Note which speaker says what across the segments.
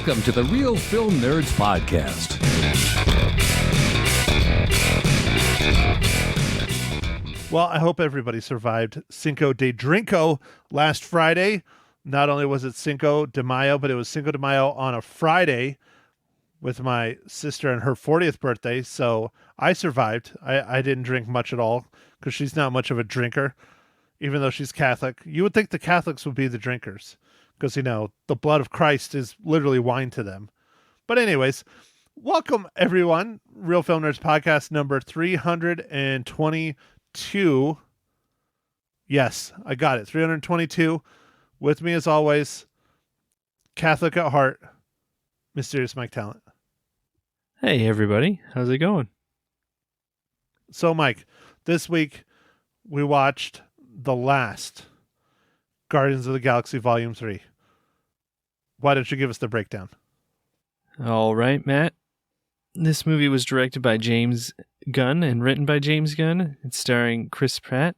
Speaker 1: Welcome to the Real Film Nerds Podcast.
Speaker 2: Well, I hope everybody survived Cinco de Drinko last Friday. Not only was it Cinco de Mayo, but it was Cinco de Mayo on a Friday with my sister and her 40th birthday. So I survived. I didn't drink much at all because she's not much of a drinker, even though she's Catholic. You would think the Catholics would be the drinkers because, you know, the blood of Christ is literally wine to them. But anyways, welcome everyone. Real Film Nerds Podcast number 322. Yes, I got it. 322. With me as always, Catholic at heart, Mysterious Mike Talent.
Speaker 3: Hey everybody, how's it going?
Speaker 2: So Mike, this week we watched the last Guardians of the Galaxy Volume 3. Why don't you give us the breakdown?
Speaker 3: All right, Matt. This movie was directed by James Gunn and written by James Gunn. It's starring Chris Pratt,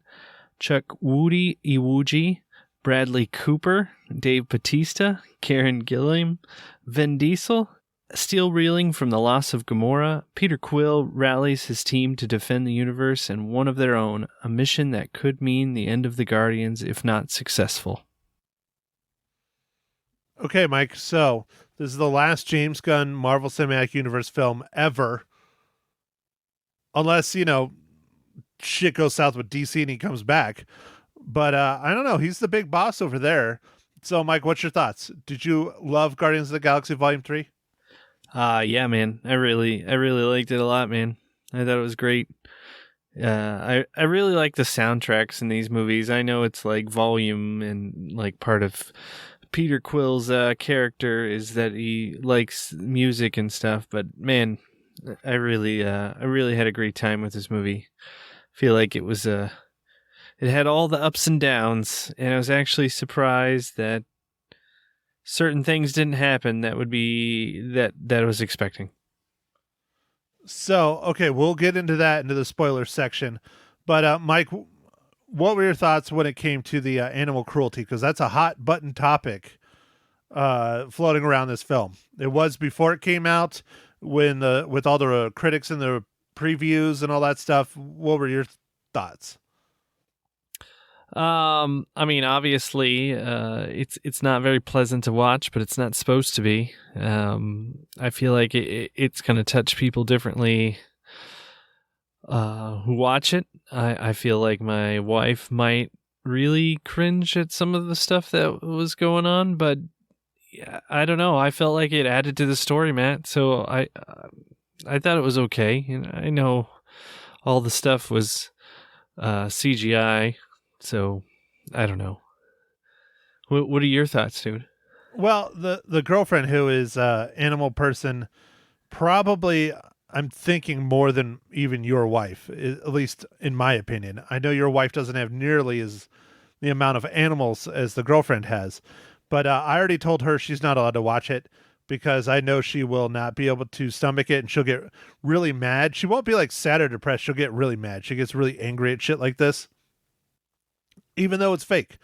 Speaker 3: Chukwudi Iwuji, Bradley Cooper, Dave Bautista, Karen Gillian, Vin Diesel. Still reeling from the loss of Gamora, Peter Quill rallies his team to defend the universe and one of their own, a mission that could mean the end of the Guardians if not successful.
Speaker 2: Okay, Mike, so this is the last James Gunn Marvel Cinematic Universe film ever. Unless, you know, shit goes south with DC and he comes back. But I don't know, he's the big boss over there. So, Mike, what's your thoughts? Did you love Guardians of the Galaxy Volume 3?
Speaker 3: Yeah, man. I really liked it a lot, man. I thought it was great. I really like the soundtracks in these movies. I know it's like volume and like part of Peter Quill's character is that he likes music and stuff, but man, I really had a great time with this movie. I feel like it was it had all the ups and downs, and I was actually surprised that certain things didn't happen that would be that I was expecting.
Speaker 2: So, okay, we'll get into that into the spoiler section. But Mike, what were your thoughts when it came to the animal cruelty? Because that's a hot button topic floating around this film. It was before it came out with all the critics and the previews and all that stuff. What were your thoughts?
Speaker 3: I mean, obviously, it's not very pleasant to watch, but it's not supposed to be. I feel like it's going to touch people differently who watch it. I feel like my wife might really cringe at some of the stuff that was going on, but I don't know. I felt like it added to the story, Matt. So I thought it was okay. And I know all the stuff was CGI. So, I don't know. What are your thoughts, dude?
Speaker 2: Well, the girlfriend who is animal person, probably, I'm thinking more than even your wife, at least in my opinion. I know your wife doesn't have nearly the amount of animals as the girlfriend has, but I already told her she's not allowed to watch it because I know she will not be able to stomach it and she'll get really mad. She won't be like sad or depressed. She'll get really mad. She gets really angry at shit like this, even though it's fake.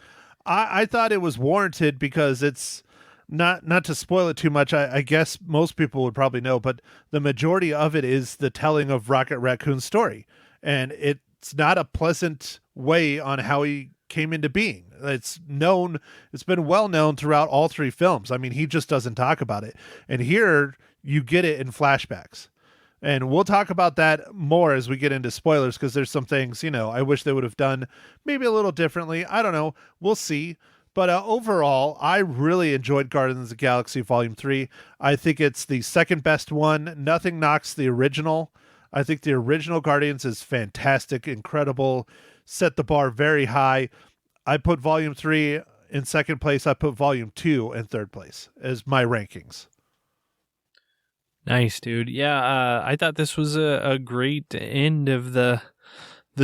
Speaker 2: I thought it was warranted because it's not to spoil it too much. I guess most people would probably know, but the majority of it is the telling of Rocket Raccoon's story. And it's not a pleasant way on how he came into being. It's been well known throughout all three films. I mean, he just doesn't talk about it. And here you get it in flashbacks. And we'll talk about that more as we get into spoilers, because there's some things, you know, I wish they would have done maybe a little differently. I don't know. We'll see. But overall, I really enjoyed Guardians of the Galaxy Volume 3. I think it's the second best one. Nothing knocks the original. I think the original Guardians is fantastic, incredible, set the bar very high. I put Volume 3 in second place. I put Volume 2 in third place as my rankings.
Speaker 3: Nice, dude. Yeah, I thought this was a great end of the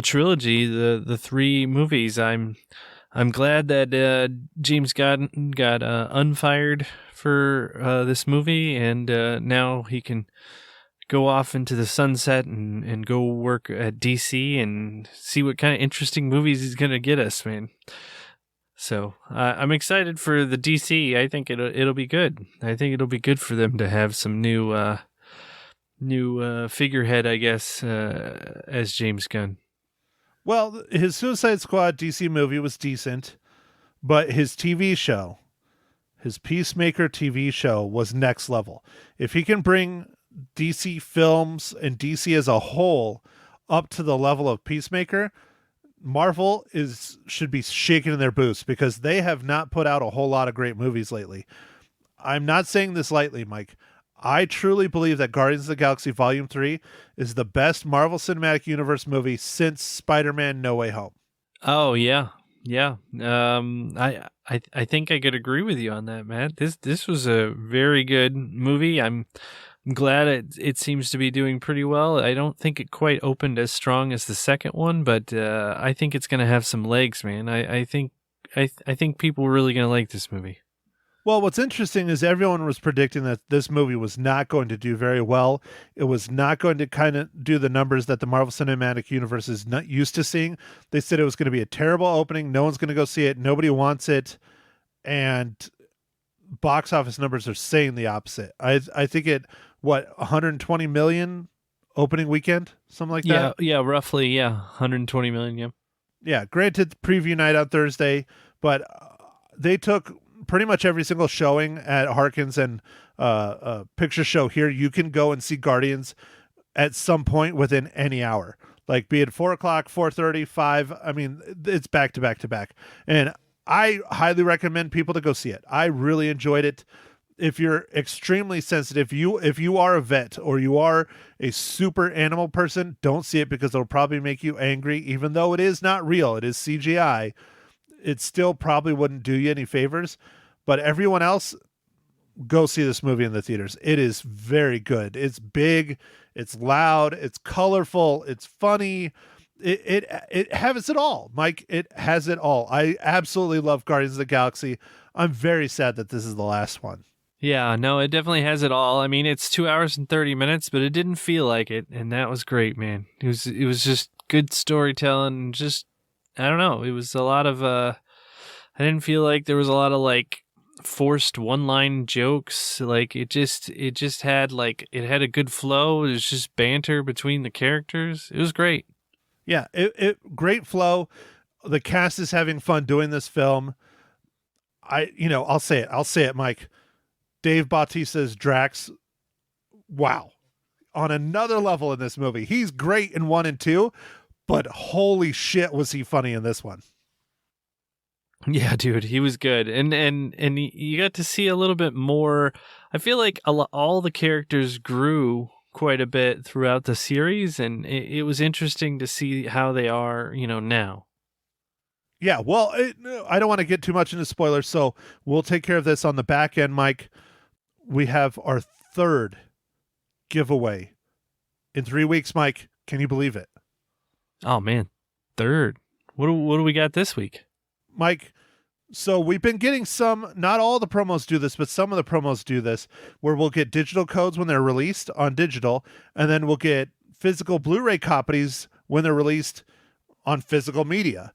Speaker 3: trilogy, the three movies. I'm glad that James Gunn got unfired for this movie, and now he can go off into the sunset and go work at DC and see what kind of interesting movies he's gonna get us, man. So I'm excited for the DC. I think it'll be good. I think it'll be good for them to have some new figurehead, I guess, as James Gunn.
Speaker 2: Well, his Suicide Squad DC movie was decent, but his TV show, his Peacemaker TV show, was next level. If he can bring DC films and DC as a whole up to the level of Peacemaker, Marvel should be shaking in their boots, because they have not put out a whole lot of great movies lately. I'm not saying this lightly, Mike. I truly believe that Guardians of the Galaxy Volume 3 is the best Marvel Cinematic Universe movie since Spider-Man No Way Home.
Speaker 3: Oh, yeah. Yeah. I think I could agree with you on that, Matt. This was a very good movie. I'm glad it seems to be doing pretty well. I don't think it quite opened as strong as the second one, but I think it's going to have some legs, man. I think people are really going to like this movie.
Speaker 2: Well, what's interesting is everyone was predicting that this movie was not going to do very well. It was not going to kind of do the numbers that the Marvel Cinematic Universe is not used to seeing. They said it was going to be a terrible opening. No one's going to go see it. Nobody wants it. And box office numbers are saying the opposite. I think 120 million opening weekend? Something like that?
Speaker 3: Yeah, roughly, yeah. 120 million, yeah.
Speaker 2: Yeah, granted, preview night on Thursday, but they took pretty much every single showing at Harkins and picture show here. You can go and see Guardians at some point within any hour, like be it 4 o'clock, 4:30, 5. I mean, it's back to back to back. And I highly recommend people to go see it. I really enjoyed it. If you're extremely sensitive, if you are a vet or you are a super animal person, don't see it, because it'll probably make you angry. Even though it is not real, it is CGI, it still probably wouldn't do you any favors. But everyone else, go see this movie in the theaters. It is very good. It's big, it's loud, it's colorful, it's funny. It has it all, Mike. It has it all. I absolutely love Guardians of the Galaxy. I'm very sad that this is the last one.
Speaker 3: Yeah, no, it definitely has it all. I mean, it's 2 hours and 30 minutes, but it didn't feel like it, and that was great, man. It was just good storytelling. Just, I don't know. It was a lot of I didn't feel like there was a lot of like forced one-line jokes. Like it just had it had a good flow. It was just banter between the characters. It was great.
Speaker 2: Yeah, great flow. The cast is having fun doing this film. I'll say it, Mike. Dave Bautista's Drax, wow. On another level in this movie. He's great in 1 and 2, but holy shit was he funny in this one.
Speaker 3: Yeah, dude, he was good. And you got to see a little bit more. I feel like all the characters grew quite a bit throughout the series, and it was interesting to see how they are, now.
Speaker 2: Yeah, well, I don't want to get too much into spoilers, so we'll take care of this on the back end, Mike. We have our third giveaway in 3 weeks, Mike. Can you believe it?
Speaker 3: Oh, man. Third. What do we got this week?
Speaker 2: Mike, so we've been getting some, not all the promos do this, but some of the promos do this, where we'll get digital codes when they're released on digital, and then we'll get physical Blu-ray copies when they're released on physical media.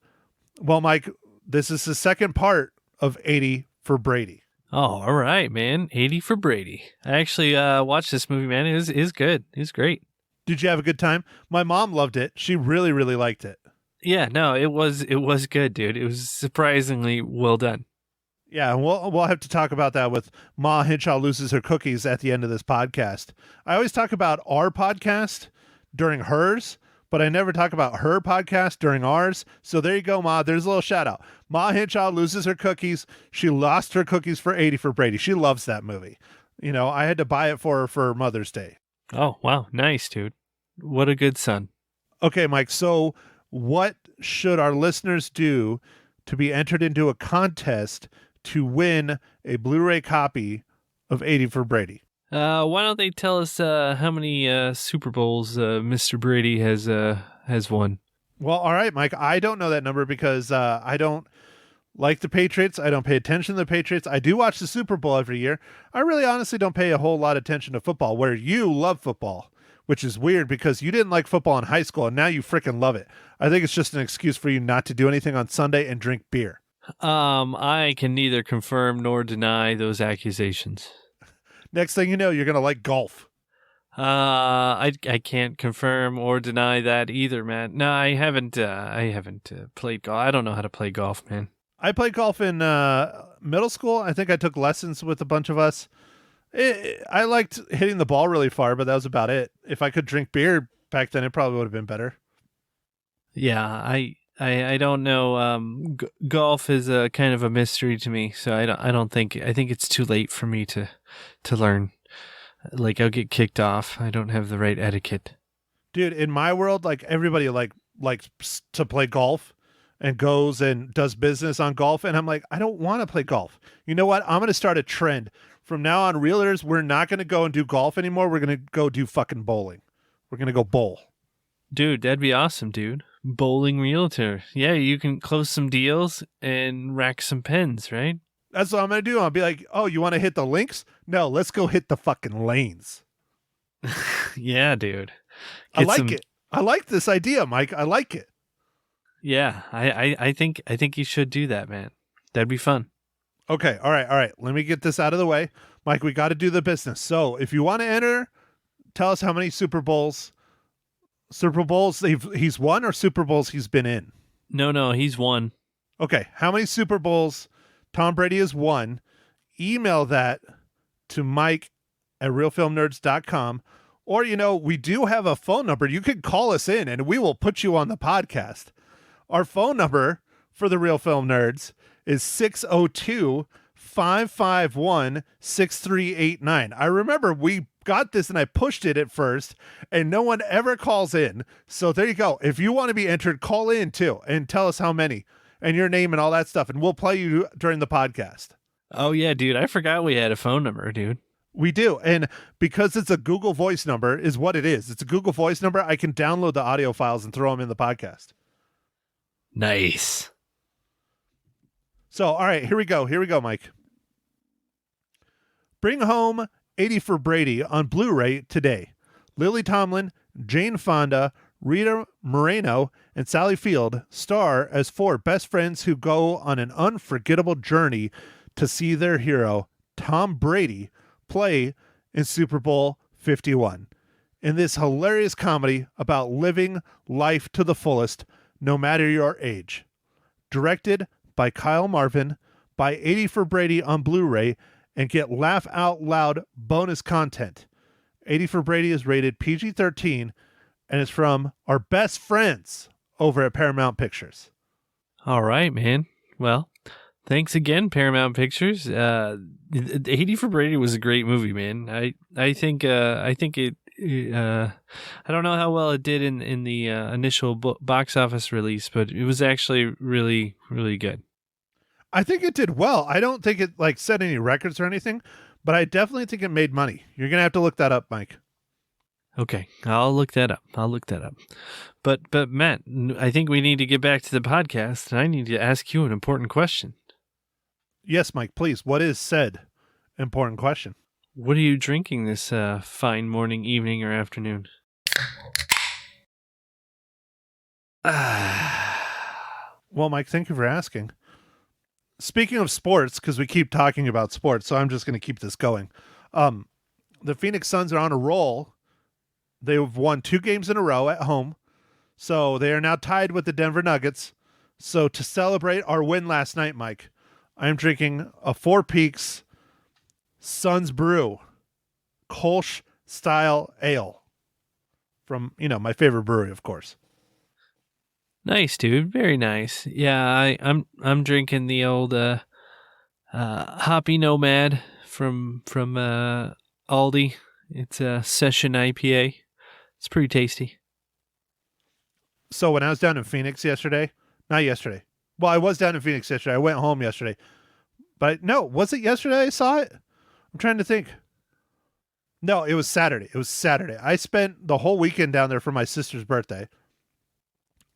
Speaker 2: Well, Mike, this is the second part of 80 for Brady.
Speaker 3: Oh, all right, man. 80 for Brady. I actually watched this movie, man. It was good. It was great.
Speaker 2: Did you have a good time? My mom loved it. She really, really liked it.
Speaker 3: Yeah, no, it was good, dude. It was surprisingly well done.
Speaker 2: Yeah, and we'll have to talk about that with Ma Hinshaw Loses Her Cookies at the end of this podcast. I always talk about our podcast during hers, but I never talk about her podcast during ours. So there you go, Ma. There's a little shout out. Ma Hinshaw Loses Her Cookies. She lost her cookies for 80 for Brady. She loves that movie. I had to buy it for her for Mother's Day.
Speaker 3: Oh, wow. Nice, dude. What a good son.
Speaker 2: Okay, Mike. So what should our listeners do to be entered into a contest to win a Blu-ray copy of 80 for Brady?
Speaker 3: Why don't they tell us how many Super Bowls Mr. Brady has won?
Speaker 2: Well, all right, Mike. I don't know that number because I don't like the Patriots. I don't pay attention to the Patriots. I do watch the Super Bowl every year. I really honestly don't pay a whole lot of attention to football, where you love football, which is weird because you didn't like football in high school and now you freaking love it. I think it's just an excuse for you not to do anything on Sunday and drink beer.
Speaker 3: I can neither confirm nor deny those accusations.
Speaker 2: Next thing you know, you're going to like golf.
Speaker 3: I can't confirm or deny that either, man. No, I haven't played golf. I don't know how to play golf, man.
Speaker 2: I played golf in middle school. I think I took lessons with a bunch of us. I liked hitting the ball really far, but that was about it. If I could drink beer back then, it probably would have been better.
Speaker 3: Yeah, I don't know. Golf is a kind of a mystery to me, so I think it's too late for me to learn. Like, I'll get kicked off. I don't have the right etiquette.
Speaker 2: Dude, in my world, like, everybody likes to play golf and goes and does business on golf, and I'm like, I don't want to play golf. You know what? I'm going to start a trend. From now on, realtors, we're not going to go and do golf anymore. We're going to go do fucking bowling. We're going to go bowl.
Speaker 3: Dude, that'd be awesome, dude. Bowling realtor. Yeah, you can close some deals and rack some pens, right?
Speaker 2: That's what I'm going to do. I'll be like, oh, you want to hit the links? No, let's go hit the fucking lanes.
Speaker 3: Yeah, dude.
Speaker 2: I like it. I like this idea, Mike. I like it.
Speaker 3: Yeah, I think you should do that, man. That'd be fun.
Speaker 2: Okay, all right. Let me get this out of the way. Mike, we got to do the business. So if you want to enter, tell us how many Super Bowls he's won or Super Bowls he's been in.
Speaker 3: No, he's won.
Speaker 2: Okay, how many Super Bowls Tom Brady has won? Email that to mike@realfilmnerds.com. Or, we do have a phone number. You can call us in and we will put you on the podcast. Our phone number for the Real Film Nerds is 602-551-6389. I remember we got this and I pushed it at first and no one ever calls in. So there you go. If you want to be entered, call in too and tell us how many and your name and all that stuff. And we'll play you during the podcast.
Speaker 3: Oh yeah, dude. I forgot we had a phone number, dude.
Speaker 2: We do. And because it's a Google Voice number is what it is. It's a Google Voice number. I can download the audio files and throw them in the podcast.
Speaker 3: Nice.
Speaker 2: So, all right, here we go, Mike. Bring home 80 for Brady on Blu-ray today. Lily Tomlin, Jane Fonda, Rita Moreno, and Sally Field star as four best friends who go on an unforgettable journey to see their hero, Tom Brady, play in Super Bowl 51. In this hilarious comedy about living life to the fullest, no matter your age. Directed by Kyle Marvin, buy 80 for Brady on Blu-ray and get laugh out loud bonus content. 80 for Brady is rated PG-13 and is from our best friends over at Paramount Pictures.
Speaker 3: All right, man. Well, thanks again, Paramount Pictures. 80 for Brady was a great movie, man. I think it. I don't know how well it did in the initial box office release, but it was actually really, really good.
Speaker 2: I think it did well. I don't think it set any records or anything, but I definitely think it made money. You're gonna have to look that up, Mike.
Speaker 3: Okay, I'll look that up. But Matt, I think we need to get back to the podcast, and I need to ask you an important question.
Speaker 2: Yes, Mike, please. What is said important question?
Speaker 3: What are you drinking this fine morning, evening, or afternoon?
Speaker 2: Well, Mike, thank you for asking. Speaking of sports, because we keep talking about sports, so I'm just going to keep this going. The Phoenix Suns are on a roll. They've won 2 games in a row at home, so they are now tied with the Denver Nuggets. So to celebrate our win last night, Mike, I'm drinking a Four Peaks Suns Brew Kolsch style ale from, my favorite brewery, of course.
Speaker 3: Nice, dude. Very nice. Yeah, I'm drinking the old Hoppy Nomad from Aldi. It's a session IPA. It's pretty tasty.
Speaker 2: So when I was down in Phoenix yesterday, not yesterday. Well, I was down in Phoenix yesterday. I went home yesterday. But no, was it yesterday I saw it? I'm trying to think. No, it was Saturday. I spent the whole weekend down there for my sister's birthday.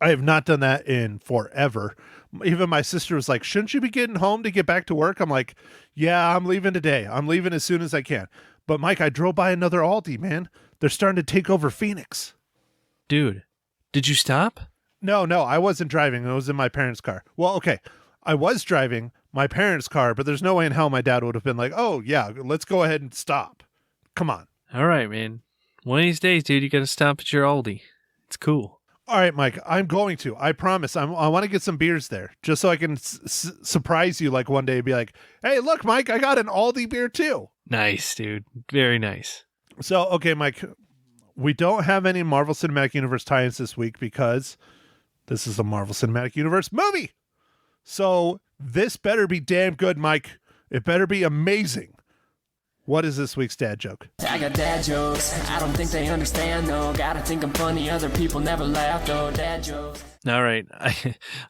Speaker 2: I have not done that in forever. Even my sister was like, shouldn't you be getting home to get back to work? I'm like, yeah, I'm leaving today. I'm leaving as soon as I can. But Mike, I drove by another Aldi, man. They're starting to take over Phoenix.
Speaker 3: Dude, did you stop?
Speaker 2: No, I wasn't driving. I was in my parents' car. Well, okay. I was driving my parents' car, but there's no way in hell my dad would have been like, oh, yeah, let's go ahead and stop. Come on.
Speaker 3: All right, man. One of these days, dude, you got to stop at your Aldi. It's cool.
Speaker 2: All right, Mike, I'm going to. I promise. I want to get some beers there just so I can surprise you like one day and be like, hey, look, Mike, I got an Aldi beer too.
Speaker 3: Nice, dude. Very nice.
Speaker 2: So, okay, Mike, we don't have any Marvel Cinematic Universe tie-ins this week because this is a Marvel Cinematic Universe movie. So this better be damn good, Mike. It better be amazing. What is this week's dad joke?
Speaker 4: I got dad jokes. I don't think they understand though. Gotta think I'm funny. Other people never laugh though. Dad jokes.
Speaker 3: All right.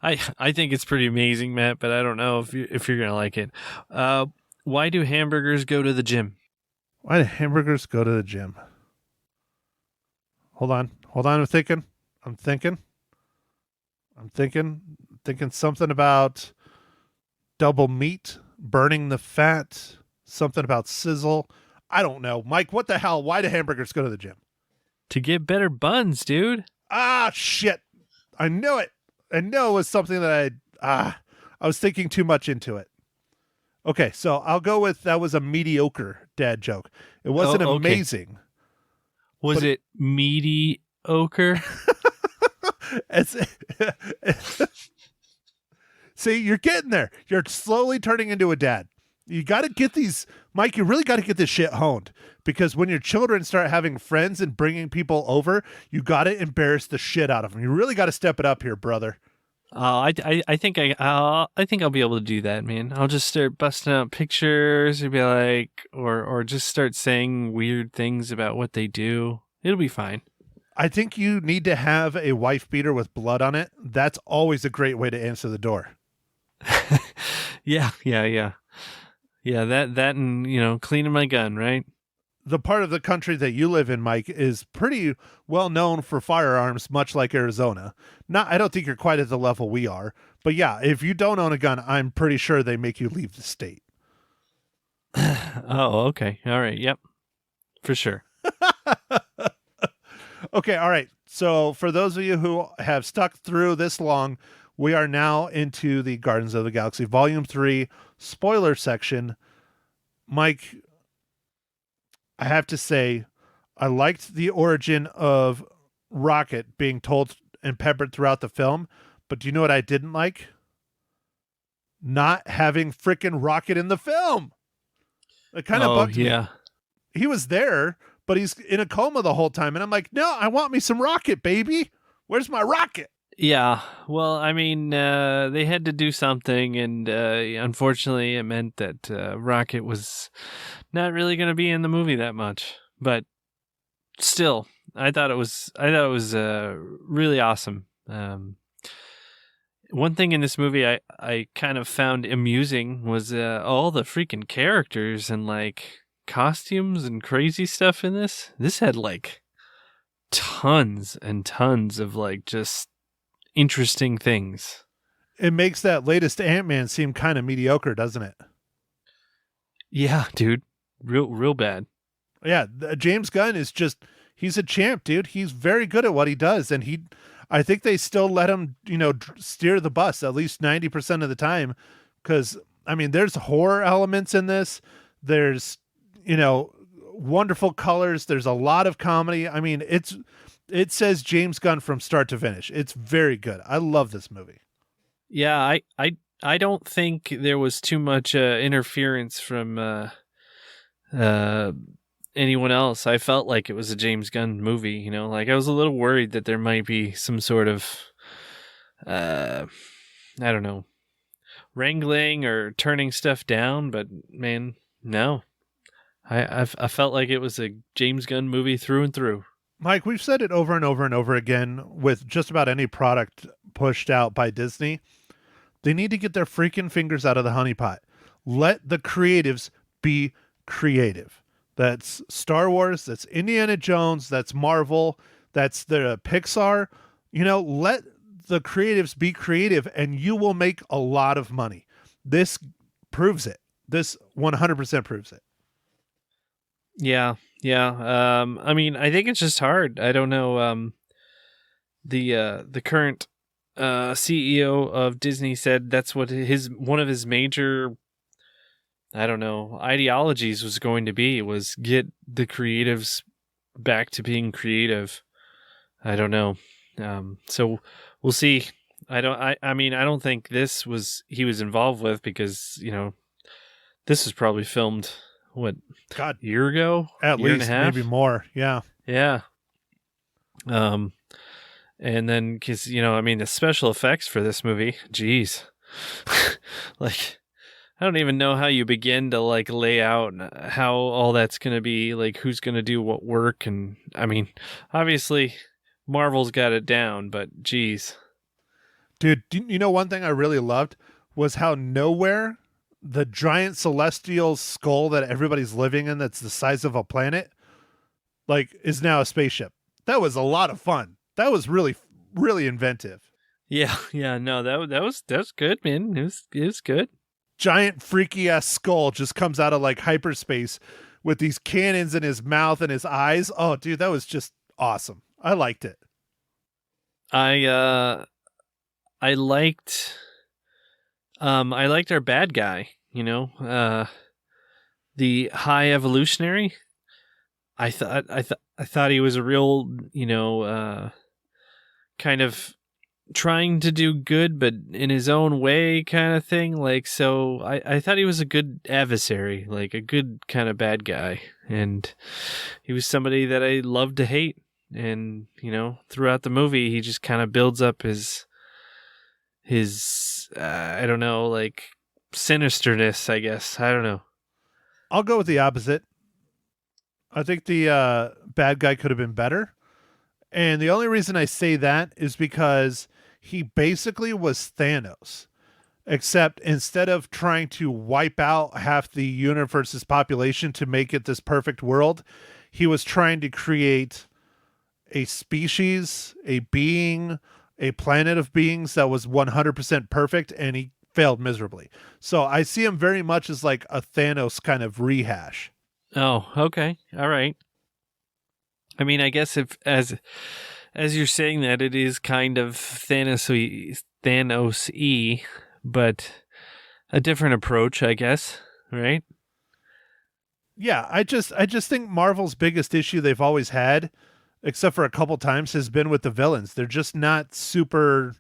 Speaker 3: I think it's pretty amazing, Matt, but I don't know if you're going to like it. Why do hamburgers go to the gym?
Speaker 2: Why do hamburgers go to the gym? Hold on. I'm thinking something about double meat, burning the fat, something about sizzle. I don't know. Mike, what the hell? Why do hamburgers go to the gym?
Speaker 3: To get better buns, dude.
Speaker 2: Ah, shit. I knew it. I know it was something that I was thinking too much into it. Okay, so I'll go with that was a mediocre dad joke. It wasn't amazing.
Speaker 3: Was it mediocre?
Speaker 2: See, you're getting there. You're slowly turning into a dad. You got to get these, Mike, you really got to get this shit honed because when your children start having friends and bringing people over, you got to embarrass the shit out of them. You really got to step it up here, brother.
Speaker 3: I think I'll be able to do that, man. I'll just start busting out pictures and be like, or just start saying weird things about what they do. It'll be fine.
Speaker 2: I think you need to have a wife beater with blood on it. That's always a great way to answer the door.
Speaker 3: Yeah. Yeah, that and, cleaning my gun, right?
Speaker 2: The part of the country that you live in, Mike, is pretty well known for firearms, much like Arizona. I don't think you're quite at the level we are. But yeah, if you don't own a gun, I'm pretty sure they make you leave the state.
Speaker 3: Oh, okay. All right. Yep. For sure.
Speaker 2: Okay, all right. So for those of you who have stuck through this long, we are now into the Guardians of the Galaxy Volume 3 spoiler section. Mike, I have to say, I liked the origin of Rocket being told and peppered throughout the film, but do you know what I didn't like? Not having frickin' Rocket in the film. It kind of bugged me. He was there, but he's in a coma the whole time, and I'm like, no, I want me some Rocket, baby. Where's my Rocket?
Speaker 3: Yeah, well, I mean, they had to do something, and unfortunately, it meant that Rocket was not really going to be in the movie that much. But still, I thought it was really awesome. One thing in this movie I kind of found amusing was all the freaking characters and like costumes and crazy stuff in this. This had like tons and tons of like just interesting things.
Speaker 2: It makes that latest Ant-Man seem kind of mediocre, doesn't it?
Speaker 3: Yeah, dude. Real bad.
Speaker 2: Yeah, James Gunn is he's a champ, dude. He's very good at what he does, and I think they still let him, steer the bus at least 90% of the time, because, I mean, there's horror elements in this. There's, wonderful colors. There's a lot of comedy. I mean, it says James Gunn from start to finish. It's very good. I love this movie.
Speaker 3: Yeah, I don't think there was too much interference from anyone else. I felt like it was a James Gunn movie, like I was a little worried that there might be some sort of I don't know, wrangling or turning stuff down, but man, no. I felt like it was a James Gunn movie through and through.
Speaker 2: Mike, we've said it over and over and over again with just about any product pushed out by Disney. They need to get their freaking fingers out of the honeypot. Let the creatives be creative. That's Star Wars, that's Indiana Jones, that's Marvel, that's the Pixar. Let the creatives be creative and you will make a lot of money. This proves it. This 100% proves it.
Speaker 3: Yeah. I mean, I think it's just hard. I don't know. The current CEO of Disney said that's what one of his major, I don't know, ideologies was going to be, was get the creatives back to being creative. I don't know. So we'll see. I mean, I don't think he was involved with, because, this was probably filmed, what,
Speaker 2: God,
Speaker 3: a year ago?
Speaker 2: at
Speaker 3: year
Speaker 2: least
Speaker 3: and a half?
Speaker 2: maybe more. Yeah.
Speaker 3: Yeah. And then, because, I mean, the special effects for this movie, geez. Like, I don't even know how you begin to, like, lay out how all that's going to be, like, who's going to do what work. And, I mean, obviously, Marvel's got it down, but geez.
Speaker 2: Dude, one thing I really loved was how nowhere the giant celestial skull that everybody's living in, that's the size of a planet, like, is now a spaceship. That was a lot of fun. That was really, really inventive.
Speaker 3: Yeah, no, that was good, man. It was good.
Speaker 2: Giant freaky ass skull just comes out of like hyperspace with these cannons in his mouth and his eyes. Oh, dude, that was just awesome. I liked it.
Speaker 3: I liked our bad guy, the high evolutionary. I thought he was a real, kind of trying to do good, but in his own way kind of thing. Like, so I thought he was a good adversary, like a good kind of bad guy. And he was somebody that I loved to hate. And, throughout the movie, he just kind of builds up his I don't know, like sinisterness, I guess. I don't know.
Speaker 2: I'll go with the opposite. I think the bad guy could have been better. And the only reason I say that is because he basically was Thanos. Except instead of trying to wipe out half the universe's population to make it this perfect world, he was trying to create a species, a being, a planet of beings that was 100% perfect, and he failed miserably. So I see him very much as like a Thanos kind of rehash.
Speaker 3: Oh, okay. All right. I mean, I guess if as you're saying that, it is kind of Thanos-y, but a different approach, I guess, right?
Speaker 2: Yeah, I just think Marvel's biggest issue they've always had, except for a couple times, has been with the villains. They're just not super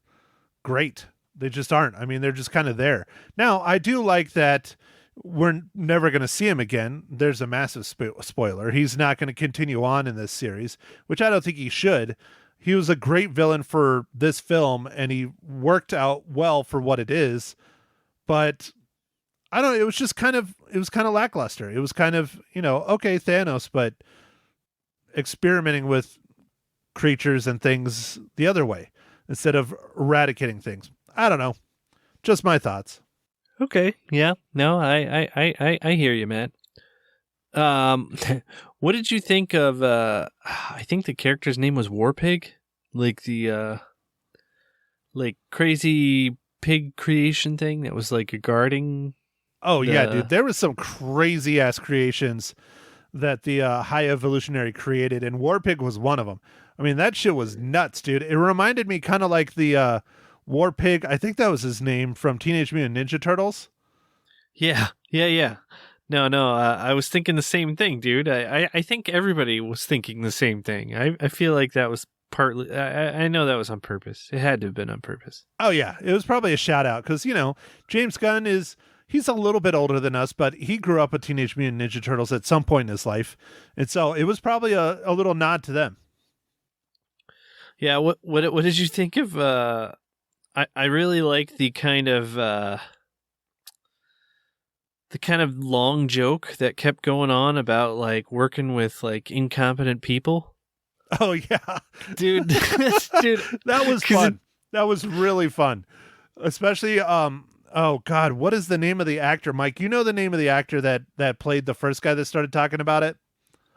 Speaker 2: great. They just aren't. I mean, they're just kind of there. Now, I do like that we're never going to see him again. There's a massive spoiler. He's not going to continue on in this series, which I don't think he should. He was a great villain for this film, and he worked out well for what it is. But I don't know. It was kind of lackluster. It was kind of, okay, Thanos, but experimenting with creatures and things the other way instead of eradicating things. I don't know. Just my thoughts.
Speaker 3: Okay. Yeah. No, I hear you, Matt. What did you think of, I think the character's name was Warpig? Like the, like crazy pig creation thing that was like a guarding.
Speaker 2: Oh, yeah, dude. There was some crazy ass creations that the High Evolutionary created, and Warpig was one of them. I mean, that shit was nuts, dude. It reminded me kind of like the Warpig, I think that was his name, from Teenage Mutant Ninja Turtles.
Speaker 3: Yeah. No, I was thinking the same thing, dude. I think everybody was thinking the same thing. I feel like that was partly, I know that was on purpose. It had to have been on purpose.
Speaker 2: Oh, yeah. It was probably a shout out because, James Gunn he's a little bit older than us, but he grew up with Teenage Mutant Ninja Turtles at some point in his life. And so it was probably a little nod to them.
Speaker 3: Yeah. What did you think of, I really like the kind of long joke that kept going on about like working with like incompetent people.
Speaker 2: Oh yeah,
Speaker 3: dude,
Speaker 2: that was fun. That was really fun, especially oh god, what is the name of the actor, Mike? You know the name of the actor that played the first guy that started talking about it?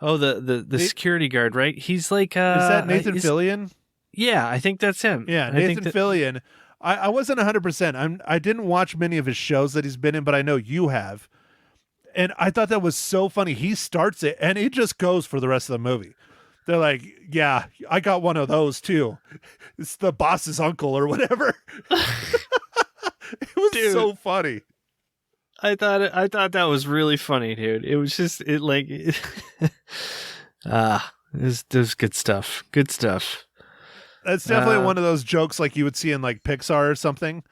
Speaker 3: Oh, the security guard, right? He's like
Speaker 2: is that Nathan Fillion?
Speaker 3: Yeah, I think that's him.
Speaker 2: Yeah, Nathan Fillion. I wasn't 100%. I didn't watch many of his shows that he's been in, but I know you have. And I thought that was so funny. He starts it, and it just goes for the rest of the movie. They're like, yeah, I got one of those too. It's the boss's uncle or whatever. It was
Speaker 3: Dude.
Speaker 2: so funny.
Speaker 3: I thought that was really funny, dude. It was just it was good stuff. Good stuff.
Speaker 2: That's definitely one of those jokes like you would see in like Pixar or something.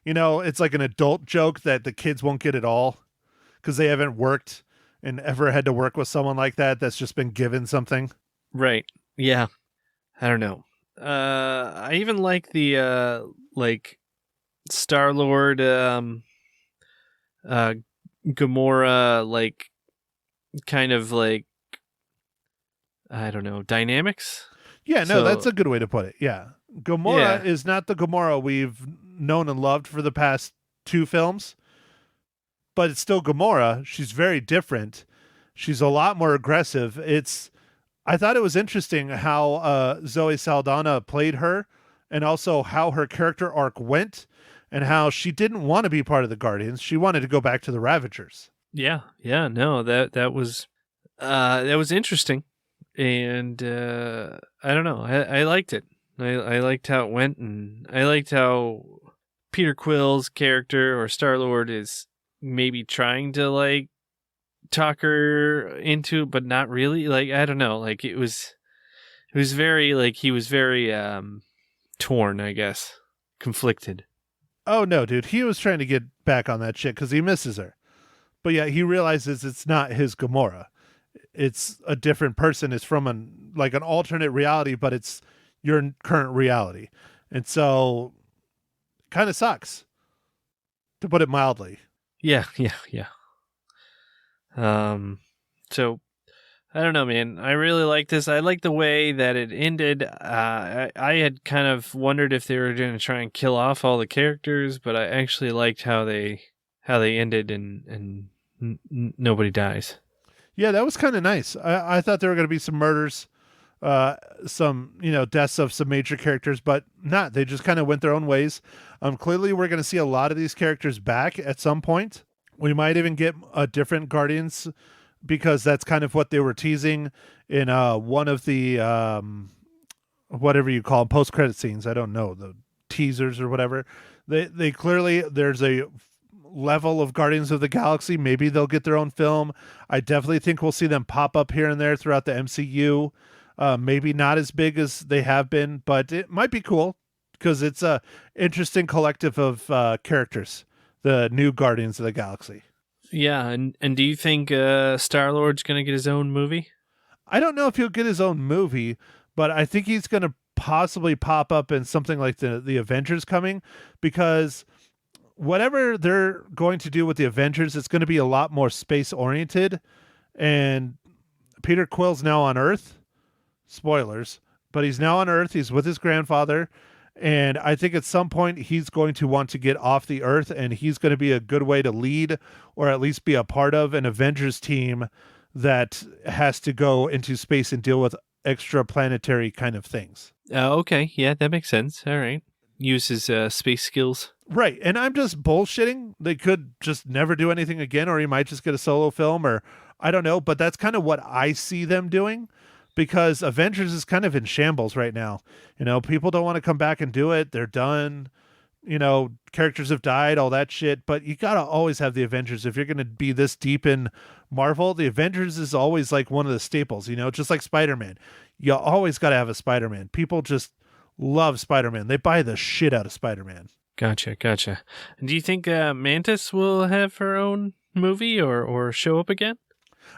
Speaker 2: You know, it's like an adult joke that the kids won't get at all because they haven't worked and ever had to work with someone like that that's just been given something.
Speaker 3: Right. Yeah. I don't know. I even like the like Star-Lord Gamora like kind of like I don't know, dynamics.
Speaker 2: Yeah, no, that's a good way to put it. Yeah. Gamora
Speaker 3: Yeah.
Speaker 2: is not the Gamora we've known and loved for the past 2 films, but it's still Gamora. She's very different. She's a lot more aggressive. I thought it was interesting how Zoe Saldana played her and also how her character arc went and how she didn't want to be part of the Guardians. She wanted to go back to the Ravagers.
Speaker 3: Yeah. No, that was interesting. And I don't know. I liked it. I liked how it went, and I liked how Peter Quill's character or Star-Lord is maybe trying to like talk her into, but not really. Like I don't know. Like it was very like he was very torn, I guess, conflicted.
Speaker 2: Oh, no, dude. He was trying to get back on that shit because he misses her. But yeah, he realizes it's not his Gamora. It's a different person. It's from an alternate reality, but it's your current reality. And so kind of sucks, to put it mildly.
Speaker 3: Yeah. So I don't know, man. I really like this. I like the way that it ended. I had kind of wondered if they were going to try and kill off all the characters, but I actually liked how they ended and nobody dies.
Speaker 2: Yeah, that was kind of nice. I thought there were going to be some murders, some deaths of some major characters, but not. They just kind of went their own ways. Clearly, we're going to see a lot of these characters back at some point. We might even get a different Guardians because that's kind of what they were teasing in one of the whatever you call them, post-credit scenes. I don't know, the teasers or whatever. They clearly, there's a level of Guardians of the Galaxy. Maybe they'll get their own film. I definitely think we'll see them pop up here and there throughout the MCU. Maybe not as big as they have been, but it might be cool because it's a interesting collective of characters, the new Guardians of the Galaxy.
Speaker 3: Yeah, and do you think Star-Lord's going to get his own movie?
Speaker 2: I don't know if he'll get his own movie, but I think he's going to possibly pop up in something like the Avengers coming, because whatever they're going to do with the Avengers, it's going to be a lot more space oriented. And Peter Quill's now on Earth. Spoilers, but he's now on Earth. He's with his grandfather. And I think at some point he's going to want to get off the Earth, and he's going to be a good way to lead or at least be a part of an Avengers team that has to go into space and deal with extraplanetary kind of things.
Speaker 3: Okay. Yeah, that makes sense. All right. Use his space skills.
Speaker 2: Right. And I'm just bullshitting. They could just never do anything again, or he might just get a solo film, or I don't know. But that's kind of what I see them doing, because Avengers is kind of in shambles right now. People don't want to come back and do it. They're done. Characters have died, all that shit. But you got to always have the Avengers. If you're going to be this deep in Marvel, the Avengers is always like one of the staples, just like Spider-Man. You always got to have a Spider-Man. People just love Spider-Man. They buy the shit out of Spider-Man.
Speaker 3: Gotcha. And do you think Mantis will have her own movie or show up again?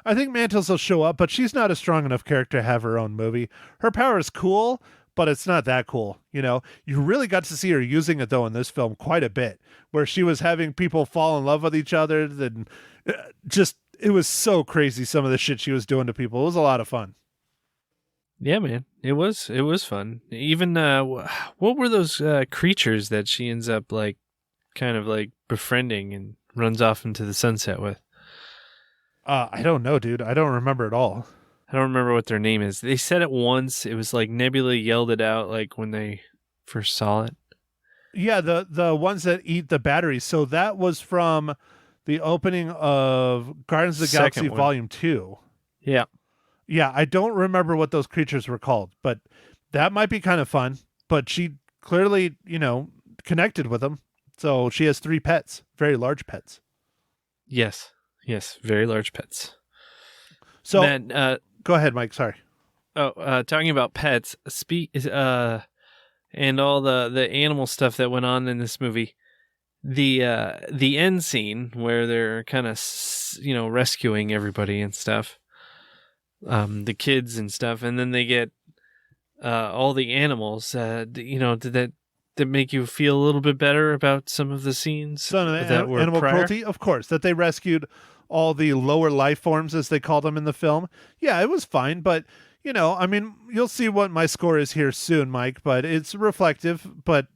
Speaker 2: I think Mantis will show up, but she's not a strong enough character to have her own movie. Her power is cool, but it's not that cool. You really got to see her using it, though, in this film quite a bit, where she was having people fall in love with each other. Then it was so crazy, some of the shit she was doing to people. It was a lot of fun.
Speaker 3: Yeah, man, it was fun. Even what were those creatures that she ends up kind of befriending and runs off into the sunset with?
Speaker 2: I don't know, dude. I don't remember at all.
Speaker 3: I don't remember what their name is. They said it once. It was like Nebula yelled it out when they first saw it.
Speaker 2: Yeah, the ones that eat the batteries. So that was from the opening of Guardians of the Galaxy Volume 2.
Speaker 3: Yeah.
Speaker 2: Yeah, I don't remember what those creatures were called, but that might be kind of fun. But she clearly, connected with them. So she has 3 pets, very large pets.
Speaker 3: Yes, very large pets.
Speaker 2: So
Speaker 3: Matt,
Speaker 2: go ahead, Mike. Sorry.
Speaker 3: Talking about pets, and all the animal stuff that went on in this movie. The end scene where they're kind of rescuing everybody and stuff, the kids and stuff, and then they get all the animals. Did that make you feel a little bit better about some of the scenes?
Speaker 2: Some of the
Speaker 3: that were
Speaker 2: animal
Speaker 3: prior?
Speaker 2: cruelty, of course, that they rescued all the lower life forms, as they call them in the film. Yeah, it was fine, but you'll see what my score is here soon, Mike. But it's reflective, but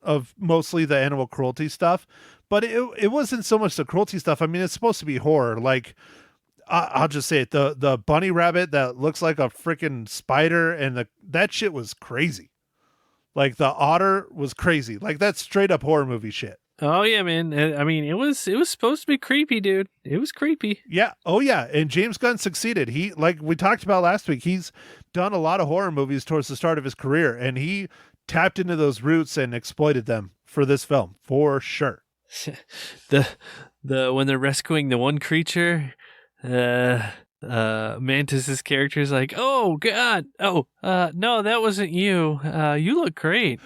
Speaker 2: of mostly the animal cruelty stuff. But it wasn't so much the cruelty stuff. I mean, it's supposed to be horror. Like, I'll just say it: the bunny rabbit that looks like a freaking spider, and that shit was crazy. Like, the otter was crazy. Like, that's straight up horror movie shit.
Speaker 3: Oh yeah, man. I mean, it was supposed to be creepy, dude. It was creepy.
Speaker 2: Yeah. Oh yeah. And James Gunn succeeded. He, like we talked about last week, he's done a lot of horror movies towards the start of his career, and he tapped into those roots and exploited them for this film, for sure.
Speaker 3: the when they're rescuing the one creature, Mantis's character is like, "Oh God, no, that wasn't you. You look great."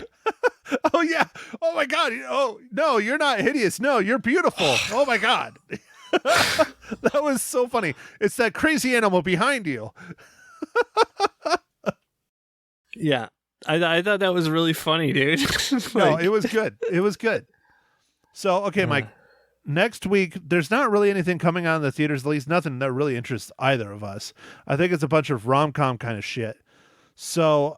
Speaker 2: Oh yeah. Oh my God. Oh no, you're not hideous. No, you're beautiful. Oh my God. That was so funny. It's that crazy animal behind you.
Speaker 3: Yeah. I thought that was really funny, dude.
Speaker 2: No, it was good. It was good. So, okay, Mike, next week, there's not really anything coming out in the theaters, at least nothing that really interests either of us. I think it's a bunch of rom-com kind of shit. So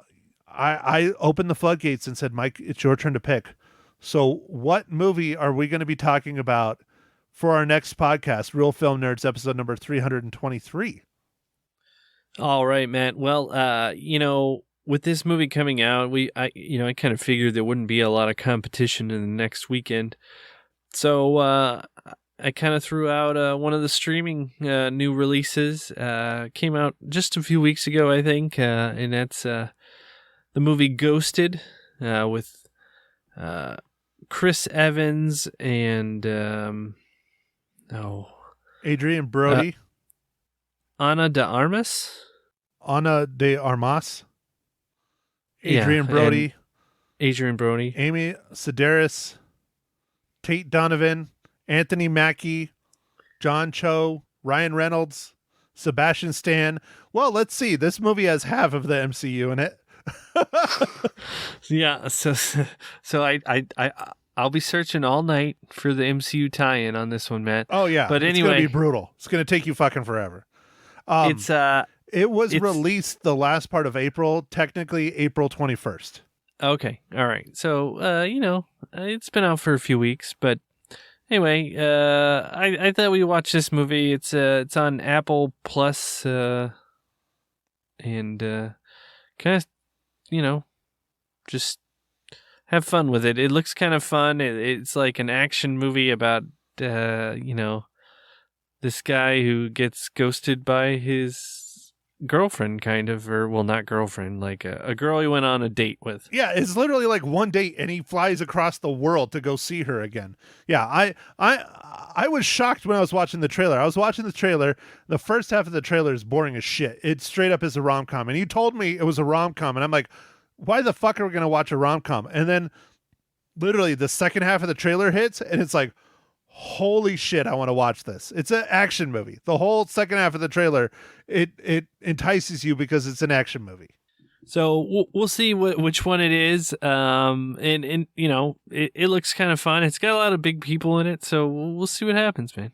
Speaker 2: I opened the floodgates and said, Mike, it's your turn to pick. So what movie are we going to be talking about for our next podcast, Real Film Nerds, episode number 323?
Speaker 3: All right, Matt. Well, with this movie coming out, I kind of figured there wouldn't be a lot of competition in the next weekend. So I kind of threw out one of the streaming new releases. Came out just a few weeks ago, I think, and that's the movie Ghosted with Chris Evans and
Speaker 2: Adrian Brody.
Speaker 3: Ana de Armas.
Speaker 2: Ana de Armas. Adrian Brody. Amy Sedaris. Tate Donovan. Anthony Mackie. John Cho. Ryan Reynolds. Sebastian Stan. Well, let's see. This movie has half of the MCU in it.
Speaker 3: Yeah, so I'll be searching all night for the MCU tie-in on this one, Matt.
Speaker 2: Oh yeah,
Speaker 3: but anyway,
Speaker 2: it's gonna be brutal. It's gonna take you fucking forever. It was released the last part of April, technically April 21st.
Speaker 3: Okay, all right. So it's been out for a few weeks, but anyway, I thought we'd watch this movie. It's on Apple Plus, and kind of just have fun with it. It looks kind of fun. It's like an action movie about this guy who gets ghosted by his girlfriend, kind of, or well, not girlfriend, like a girl he went on a date with.
Speaker 2: Yeah, it's literally like one date, and he flies across the world to go see her again. Yeah, I was shocked when I was watching the trailer. I was watching the trailer. The first half of the trailer is boring as shit. It straight up is a rom-com, and you told me it was a rom-com, and I'm like, why the fuck are we gonna watch a rom-com? And then literally the second half of the trailer hits, and it's like, holy shit, I want to watch this. It's an action movie. The whole second half of the trailer, it entices you because it's an action movie.
Speaker 3: So we'll see which one it is. And it looks kind of fun. It's got a lot of big people in it, so we'll see what happens, man.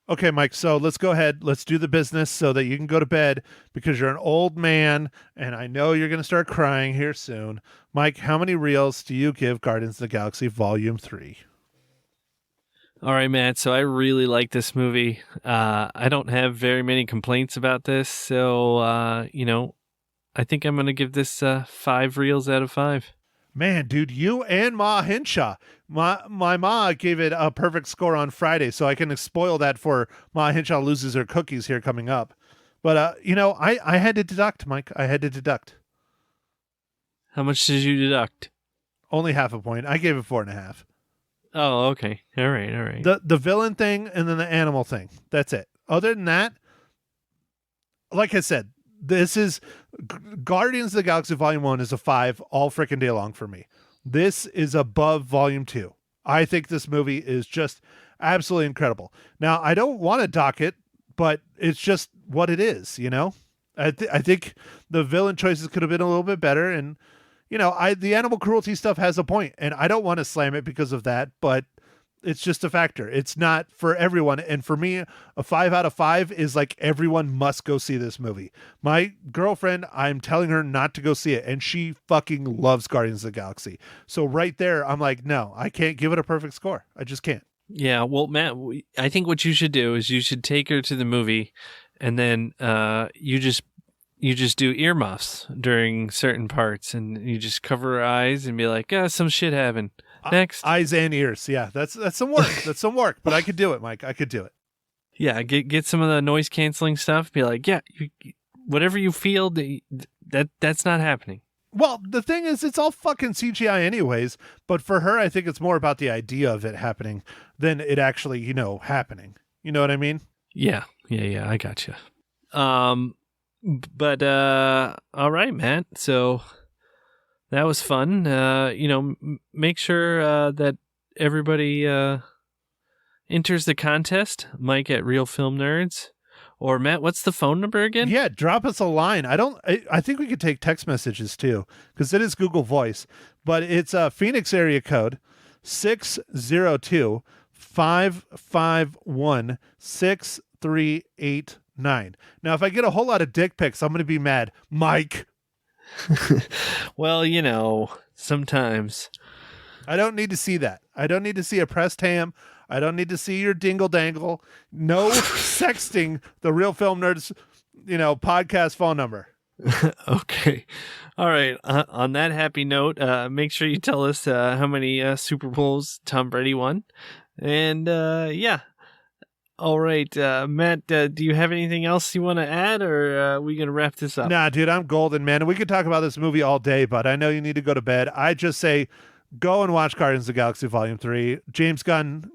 Speaker 2: Okay, Mike, so let's go ahead. Let's do the business so that you can go to bed because you're an old man, and I know you're going to start crying here soon. Mike, how many reels do you give Guardians of the Galaxy Volume 3?
Speaker 3: All right, Matt. So I really like this movie. I don't have very many complaints about this. So, I think I'm going to give this 5 reels out of 5.
Speaker 2: Man, dude, you and Ma Hinshaw. My Ma gave it a perfect score on Friday, so I can spoil that for Ma Hinshaw loses her cookies here coming up. But I had to deduct, Mike. I had to deduct.
Speaker 3: How much did you deduct?
Speaker 2: Only half a point. I gave it 4.5.
Speaker 3: Oh, okay. All right.
Speaker 2: The villain thing and then the animal thing. That's it. Other than that, like I said, this is Guardians of the Galaxy Volume 1 is a 5 all freaking day long for me. This is above Volume 2. I think this movie is just absolutely incredible. Now, I don't want to dock it, but it's just what it is, I think the villain choices could have been a little bit better, and the animal cruelty stuff has a point, and I don't want to slam it because of that, but it's just a factor. It's not for everyone. And for me, a 5 out of 5 is like everyone must go see this movie. My girlfriend, I'm telling her not to go see it, and she fucking loves Guardians of the Galaxy. So right there, I'm like, no, I can't give it a perfect score. I just can't.
Speaker 3: Yeah, well, Matt, I think what you should do is you should take her to the movie, and then you just do earmuffs during certain parts, and you just cover her eyes and be like, some shit happened. Next.
Speaker 2: Eyes and ears. Yeah, that's some work. That's some work, but I could do it, Mike. I could do it.
Speaker 3: Yeah, get some of the noise canceling stuff. Be like, whatever you feel, that's not happening.
Speaker 2: Well, the thing is, it's all fucking CGI anyways, but for her, I think it's more about the idea of it happening than it actually, happening. You know what I mean?
Speaker 3: Yeah, I gotcha. But all right, Matt. So that was fun. Make sure that everybody enters the contest. Mike at Real Film Nerds. Or Matt, what's the phone number again?
Speaker 2: Yeah, drop us a line. I think we could take text messages too, because it is Google Voice. But it's Phoenix area code 602-551-6389. Now, if I get a whole lot of dick pics, I'm going to be mad. Mike.
Speaker 3: Well, sometimes.
Speaker 2: I don't need to see that. I don't need to see a pressed ham. I don't need to see your dingle dangle. No sexting the Real Film Nerds, podcast phone number.
Speaker 3: Okay. All right. On that happy note, make sure you tell us how many Super Bowls Tom Brady won. And yeah. All right. Matt, do you have anything else you want to add, or are we going to wrap this up?
Speaker 2: Nah, dude, I'm golden, man. We could talk about this movie all day, but I know you need to go to bed. I just say go and watch Guardians of the Galaxy Volume 3. James Gunn,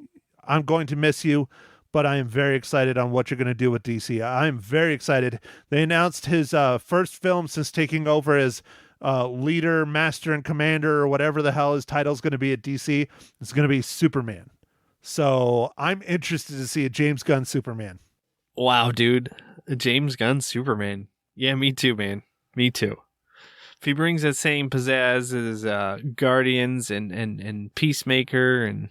Speaker 2: I'm going to miss you, but I am very excited on what you're going to do with DC. I'm very excited. They announced his first film since taking over as leader, master, and commander, or whatever the hell his title is going to be at DC. It's going to be Superman. So I'm interested to see a James Gunn Superman.
Speaker 3: Wow, dude. A James Gunn Superman. Yeah, me too, man. Me too. If he brings that same pizzazz as Guardians and Peacemaker and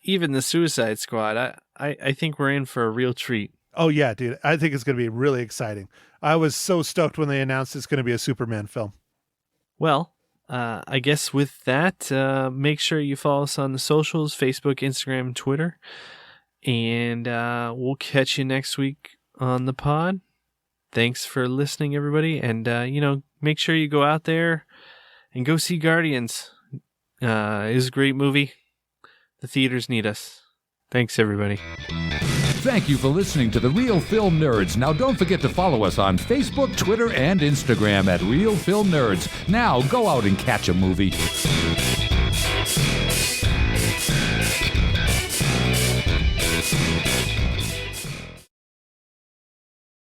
Speaker 3: even the Suicide Squad, I think we're in for a real treat.
Speaker 2: Oh, yeah, dude. I think it's going to be really exciting. I was so stoked when they announced it's going to be a Superman film.
Speaker 3: Well, I guess with that, make sure you follow us on the socials, Facebook, Instagram, Twitter. And we'll catch you next week on the pod. Thanks for listening, everybody. And, make sure you go out there and go see Guardians. It was a great movie. The theaters need us. Thanks, everybody.
Speaker 1: Thank you for listening to The Real Film Nerds. Now, don't forget to follow us on Facebook, Twitter, and Instagram at Real Film Nerds. Now, go out and catch a movie.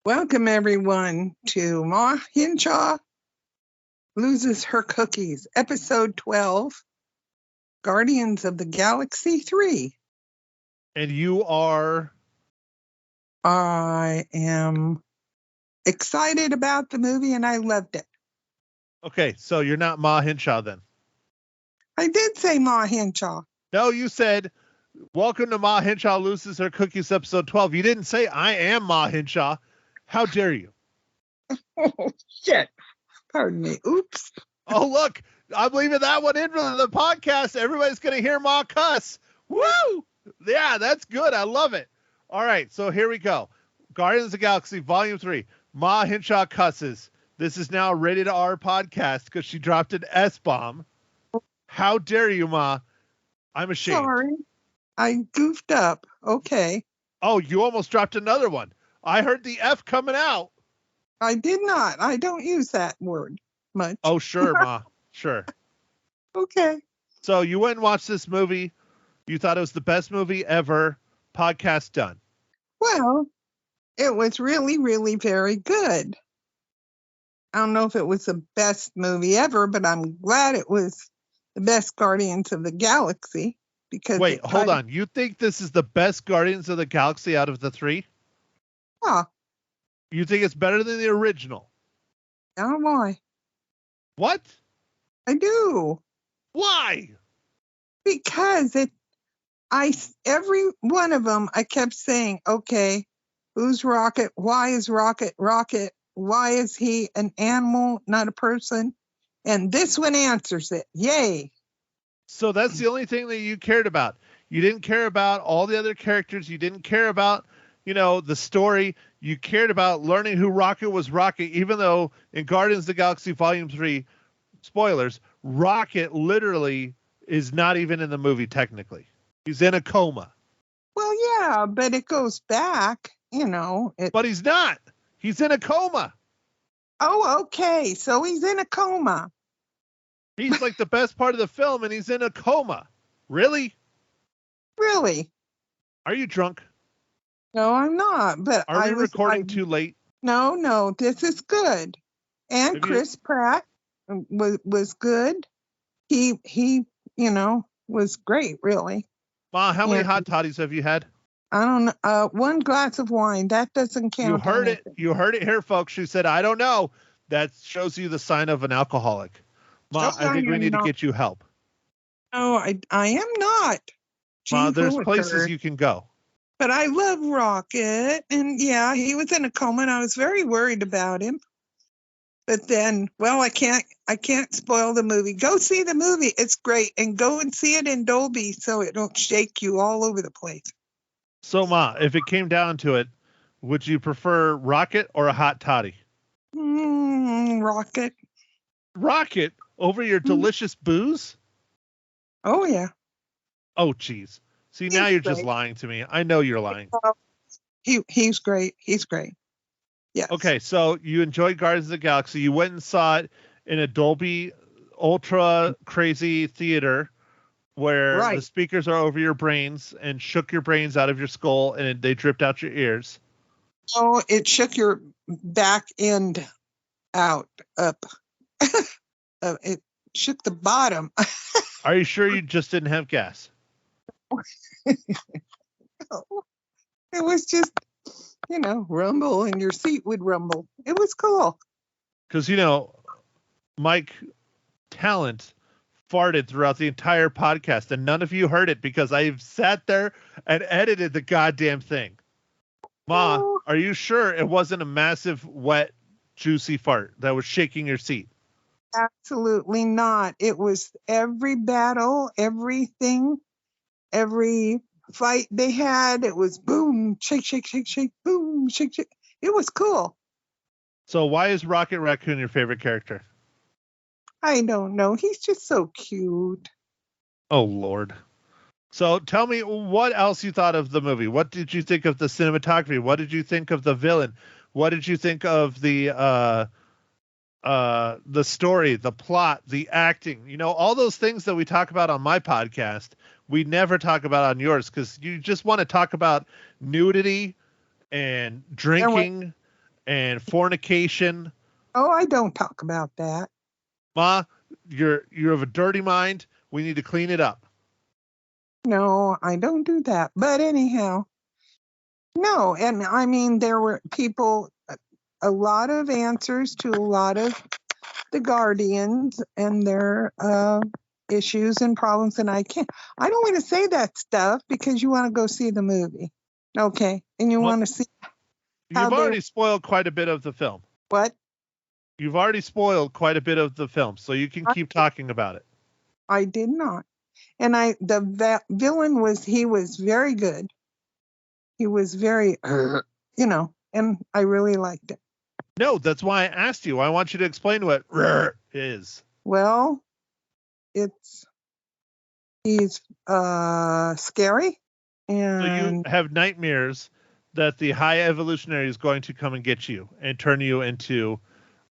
Speaker 5: Welcome, everyone, to Ma Hinshaw Loses Her Cookies, Episode 12, Guardians of the Galaxy 3.
Speaker 2: And you are...
Speaker 5: I am excited about the movie, and I loved it.
Speaker 2: Okay, so you're not Ma Hinshaw then?
Speaker 5: I did say Ma Hinshaw.
Speaker 2: No, you said, welcome to Ma Hinshaw Loses Her Cookies, Episode 12. You didn't say, I am Ma Hinshaw. How dare you?
Speaker 5: Oh, shit. Pardon me. Oops.
Speaker 2: Oh, look, I'm leaving that one in for the podcast. Everybody's going to hear Ma cuss. Woo! Yeah, that's good. I love it. All right, so here we go. Guardians of the Galaxy, Volume 3. Ma Hinshaw cusses. This is now a rated R podcast because she dropped an S-bomb. How dare you, Ma? I'm ashamed.
Speaker 5: Sorry. I goofed up. Okay.
Speaker 2: Oh, you almost dropped another one. I heard the F coming out.
Speaker 5: I did not. I don't use that word much.
Speaker 2: Oh, sure, Ma. Sure.
Speaker 5: Okay.
Speaker 2: So you went and watched this movie. You thought it was the best movie ever. Podcast done.
Speaker 5: Well, it was really, really very good. I don't know if it was the best movie ever, but I'm glad it was the best Guardians of the Galaxy because.
Speaker 2: Wait, hold on. You think this is the best Guardians of the Galaxy out of the three?
Speaker 5: Yeah.
Speaker 2: You think it's better than the original?
Speaker 5: Oh boy.
Speaker 2: What?
Speaker 5: I do.
Speaker 2: Why?
Speaker 5: Because every one of them, I kept saying, okay, who's Rocket? Why is Rocket Rocket? Why is he an animal, not a person? And this one answers it. Yay.
Speaker 2: So that's the only thing that you cared about. You didn't care about all the other characters. You didn't care about, the story. You cared about learning who Rocket was Rocket, even though in Guardians of the Galaxy Volume 3, spoilers, Rocket literally is not even in the movie technically. He's in a coma.
Speaker 5: Well, yeah, but it goes back,
Speaker 2: But he's not. He's in a coma.
Speaker 5: Oh, okay. So he's in a coma.
Speaker 2: He's like the best part of the film, and he's in a coma. Really?
Speaker 5: Really?
Speaker 2: Are you drunk?
Speaker 5: No, I'm not. But
Speaker 2: Are we recording too late?
Speaker 5: No. This is good. And Chris Pratt was good. He was great, really.
Speaker 2: Ma, how many hot toddies have you had?
Speaker 5: I don't know. One glass of wine. That doesn't count.
Speaker 2: You heard it. You heard it here, folks. She said, I don't know. That shows you the sign of an alcoholic. Ma, I think we need to get you help.
Speaker 5: No, I am not.
Speaker 2: Ma, there's places you can go.
Speaker 5: But I love Rocket. And yeah, he was in a coma and I was very worried about him. But then, well, I can't spoil the movie. Go see the movie. It's great. And go and see it in Dolby so it don't shake you all over the place.
Speaker 2: So, Ma, if it came down to it, would you prefer Rocket or a hot toddy?
Speaker 5: Rocket.
Speaker 2: Rocket over your delicious booze?
Speaker 5: Oh, yeah.
Speaker 2: Oh, geez. See, now you're just lying to me. I know you're lying.
Speaker 5: He's great. He's great. Yes.
Speaker 2: Okay, so you enjoyed Guardians of the Galaxy. You went and saw it in a Dolby Ultra crazy theater where the speakers are over your brains and shook your brains out of your skull and they dripped out your ears.
Speaker 5: Oh, it shook your back end out, up. It shook the bottom.
Speaker 2: Are you sure you just didn't have gas?
Speaker 5: It was just, rumble and your seat would rumble. It was cool.
Speaker 2: Because, Mike Talent farted throughout the entire podcast and none of you heard it because I've sat there and edited the goddamn thing. Ma, are you sure it wasn't a massive, wet, juicy fart that was shaking your seat?
Speaker 5: Absolutely not. It was every battle, everything, every fight they had. It was boom, shake, shake, shake, shake, boom, shake, shake. It was cool.
Speaker 2: So why is Rocket Raccoon your favorite character?
Speaker 5: I don't know. He's just so cute.
Speaker 2: Oh, Lord. So tell me what else you thought of the movie. What did you think of the cinematography? What did you think of the villain? What did you think of the story, the plot, the acting? All those things that we talk about on my podcast, we never talk about on yours because you just want to talk about nudity and drinking and fornication.
Speaker 5: Oh, I don't talk about that.
Speaker 2: Ma, you have a dirty mind. We need to clean it up.
Speaker 5: No, I don't do that. But anyhow, no. And I mean, there were people, a lot of answers to a lot of the Guardians and their issues and problems. And I don't want to say that stuff because you want to go see the movie. Okay. And you want to see.
Speaker 2: You've already spoiled quite a bit of the film.
Speaker 5: What?
Speaker 2: You've already spoiled quite a bit of the film, so you can keep talking about it.
Speaker 5: I did not. And the villain he was very good. He was very, and I really liked it.
Speaker 2: No, that's why I asked you. I want you to explain what is.
Speaker 5: Well, he's scary. And
Speaker 2: so you have nightmares that the high evolutionary is going to come and get you and turn you into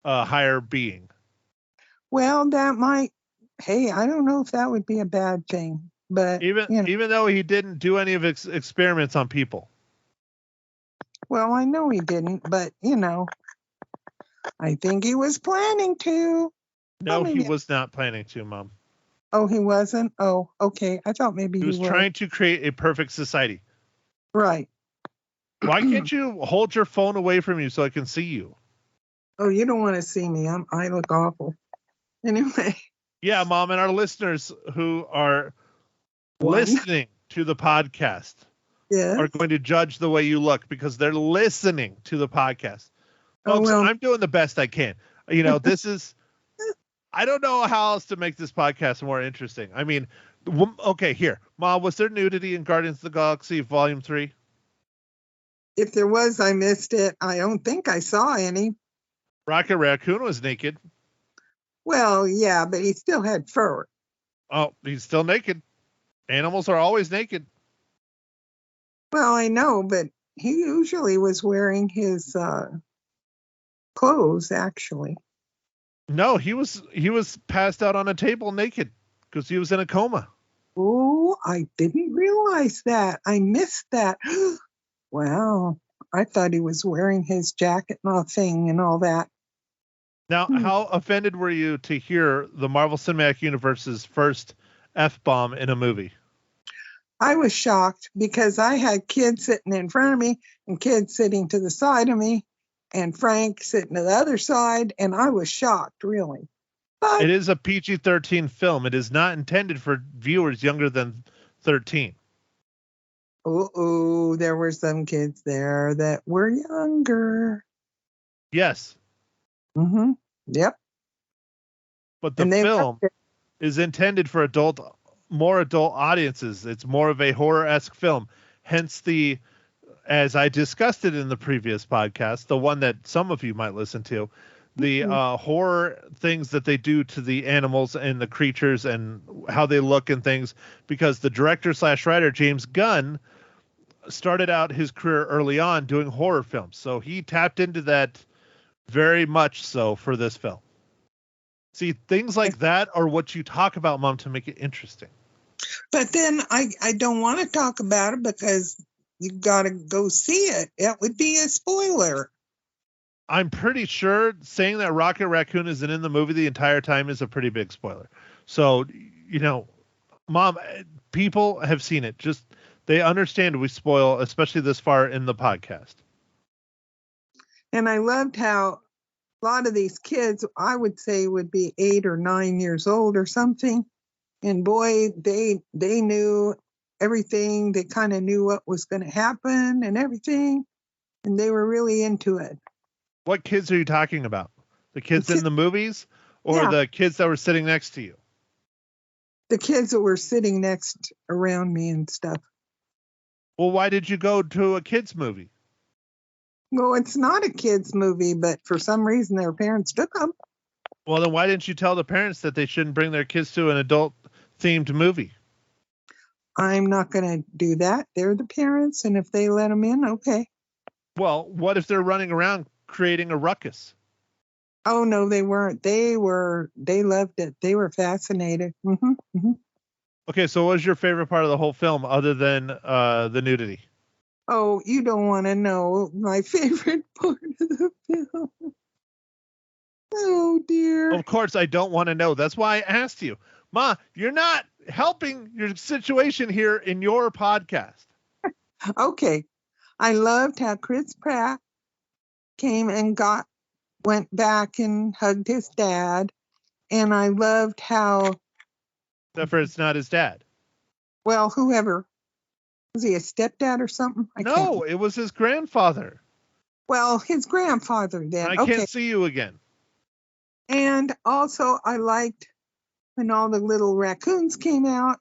Speaker 2: a higher being.
Speaker 5: Well, that might. Hey, I don't know if that would be a bad thing, but
Speaker 2: Even though he didn't do any of his experiments on people.
Speaker 5: Well, I know he didn't, but I think he was planning to.
Speaker 2: No, he was not planning to, Mom.
Speaker 5: Oh, he wasn't? Oh, okay. I thought maybe he was.
Speaker 2: Trying to create a perfect society.
Speaker 5: Right.
Speaker 2: Why can't you hold your phone away from you so I can see you?
Speaker 5: Oh, you don't want to see me. I look awful. Anyway.
Speaker 2: Yeah, Mom, and our listeners who are listening to the podcast are going to judge the way you look because they're listening to the podcast. Folks, I'm doing the best I can. This is... I don't know how else to make this podcast more interesting. I mean, okay, here. Mom, was there nudity in Guardians of the Galaxy Volume 3?
Speaker 5: If there was, I missed it. I don't think I saw any.
Speaker 2: Rocket Raccoon was naked.
Speaker 5: Well, yeah, but he still had fur.
Speaker 2: Oh, he's still naked. Animals are always naked.
Speaker 5: Well, I know, but he usually was wearing his clothes, actually.
Speaker 2: No, he was passed out on a table naked because he was in a coma.
Speaker 5: Oh, I didn't realize that. I missed that. Wow. I thought he was wearing his jacket and all thing and all that.
Speaker 2: Now, how offended were you to hear the Marvel Cinematic Universe's first F-bomb in a movie?
Speaker 5: I was shocked because I had kids sitting in front of me and kids sitting to the side of me and Frank sitting to the other side, and I was shocked, really. But
Speaker 2: it is a PG-13 film. It is not intended for viewers younger than 13.
Speaker 5: Oh, there were some kids there that were younger.
Speaker 2: Yes.
Speaker 5: Mm-hmm. Yep.
Speaker 2: But the film is intended for more adult audiences. It's more of a horror-esque film. Hence as I discussed it in the previous podcast, the one that some of you might listen to, the horror things that they do to the animals and the creatures and how they look and things, because the director/writer, James Gunn, started out his career early on doing horror films. So he tapped into that very much so for this film. See, things like that are what you talk about, Mom, to make it interesting.
Speaker 5: But then I don't want to talk about it because you got to go see it. It would be a spoiler.
Speaker 2: I'm pretty sure saying that Rocket Raccoon isn't in the movie the entire time is a pretty big spoiler. So, Mom, people have seen it. Just they understand we spoil, especially this far in the podcast.
Speaker 5: And I loved how a lot of these kids, I would say, would be 8 or 9 years old or something. And boy, they knew everything. They kind of knew what was going to happen and everything. And they were really into it.
Speaker 2: What kids are you talking about? The kids in the movies or the kids that were sitting next to you?
Speaker 5: The kids that were sitting next around me and stuff.
Speaker 2: Well, why did you go to a kids movie?
Speaker 5: Well, it's not a kids movie, but for some reason their parents took them.
Speaker 2: Well, then why didn't you tell the parents that they shouldn't bring their kids to an adult-themed movie?
Speaker 5: I'm not going to do that. They're the parents, and if they let them in, okay.
Speaker 2: Well, what if they're running around creating a ruckus?
Speaker 5: Oh, no, they weren't. They loved it. They were fascinated. Mm-hmm, mm-hmm.
Speaker 2: Okay, so what was your favorite part of the whole film other than the nudity?
Speaker 5: Oh, you don't want to know my favorite part of the film. Oh, dear.
Speaker 2: Of course, I don't want to know. That's why I asked you. Ma, you're not helping your situation here in your podcast.
Speaker 5: Okay. I loved how Chris Pratt came and went back and hugged his dad. And I loved how...
Speaker 2: Except for it's not his dad.
Speaker 5: Well, whoever. Was he a stepdad or something?
Speaker 2: No, it was his grandfather.
Speaker 5: Well, his grandfather then.
Speaker 2: I can't see you again.
Speaker 5: And also I liked when all the little raccoons came out.